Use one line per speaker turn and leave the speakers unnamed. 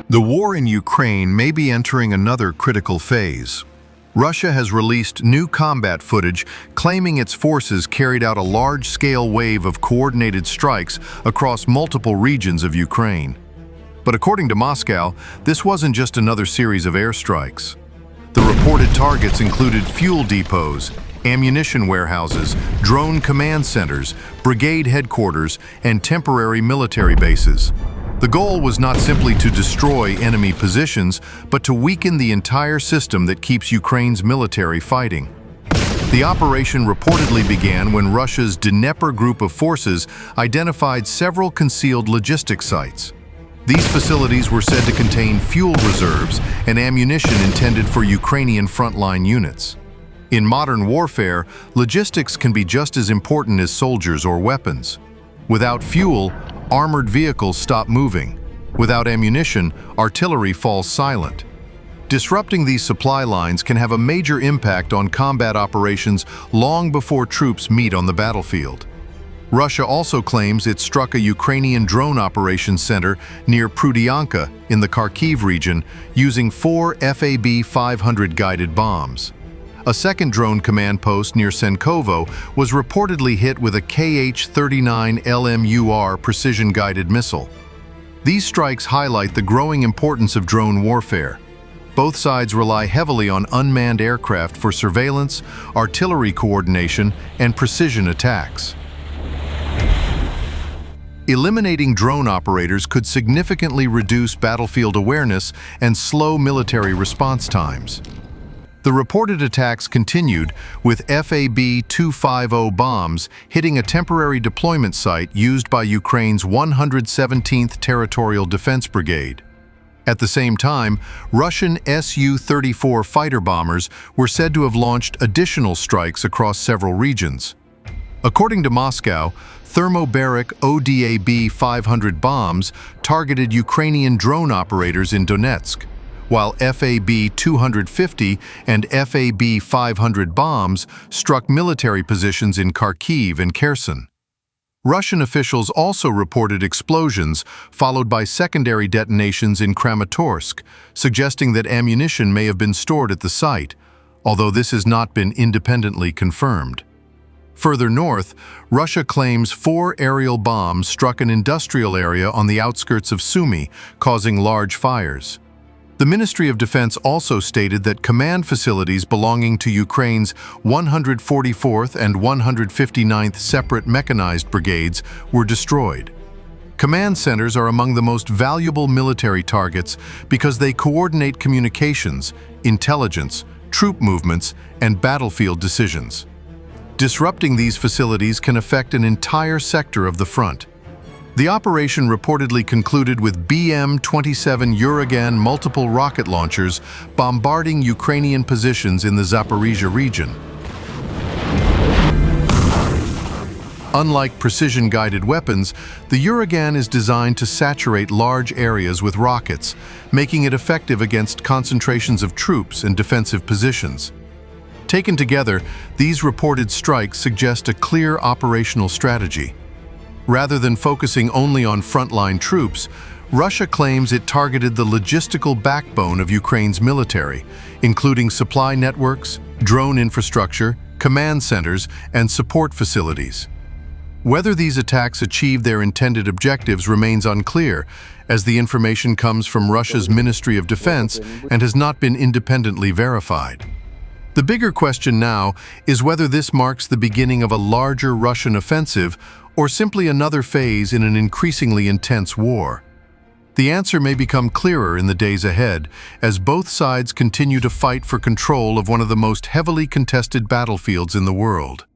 The war in Ukraine may be entering another critical phase. Russia has released new combat footage claiming its forces carried out a large-scale wave of coordinated strikes across multiple regions of Ukraine. But according to Moscow, this wasn't just another series of airstrikes. The reported targets included fuel depots, ammunition warehouses, drone command centers, brigade headquarters, and temporary military bases. The goal was not simply to destroy enemy positions, but to weaken the entire system that keeps Ukraine's military fighting. The operation reportedly began when Russia's Dnepr group of forces identified several concealed logistics sites. These facilities were said to contain fuel reserves and ammunition intended for Ukrainian frontline units. In modern warfare, logistics can be just as important as soldiers or weapons. Without fuel, armored vehicles stop moving. Without ammunition, artillery falls silent. Disrupting these supply lines can have a major impact on combat operations long before troops meet on the battlefield. Russia also claims it struck a Ukrainian drone operations center near Prudyanka in the Kharkiv region using 4 FAB-500 guided bombs. A second drone command post near Senkovo was reportedly hit with a Kh-39 LMUR precision-guided missile. These strikes highlight the growing importance of drone warfare. Both sides rely heavily on unmanned aircraft for surveillance, artillery coordination, and precision attacks. Eliminating drone operators could significantly reduce battlefield awareness and slow military response times. The reported attacks continued, with FAB-250 bombs hitting a temporary deployment site used by Ukraine's 117th Territorial Defense Brigade. At the same time, Russian Su-34 fighter bombers were said to have launched additional strikes across several regions. According to Moscow, thermobaric ODAB-500 bombs targeted Ukrainian drone operators in Donetsk, while FAB-250 and FAB-500 bombs struck military positions in Kharkiv and Kherson. Russian officials also reported explosions, followed by secondary detonations in Kramatorsk, suggesting that ammunition may have been stored at the site, although this has not been independently confirmed. Further north, Russia claims 4 aerial bombs struck an industrial area on the outskirts of Sumy, causing large fires. The Ministry of Defense also stated that command facilities belonging to Ukraine's 144th and 159th Separate Mechanized Brigades were destroyed. Command centers are among the most valuable military targets because they coordinate communications, intelligence, troop movements, and battlefield decisions. Disrupting these facilities can affect an entire sector of the front. The operation reportedly concluded with BM-27 Uragan multiple rocket launchers bombarding Ukrainian positions in the Zaporizhia region. Unlike precision-guided weapons, the Uragan is designed to saturate large areas with rockets, making it effective against concentrations of troops and defensive positions. Taken together, these reported strikes suggest a clear operational strategy. Rather than focusing only on frontline troops, Russia claims it targeted the logistical backbone of Ukraine's military, including supply networks, drone infrastructure, command centers, and support facilities. Whether these attacks achieved their intended objectives remains unclear, as the information comes from Russia's Ministry of Defense and has not been independently verified. The bigger question now is whether this marks the beginning of a larger Russian offensive or simply another phase in an increasingly intense war. The answer may become clearer in the days ahead as both sides continue to fight for control of one of the most heavily contested battlefields in the world.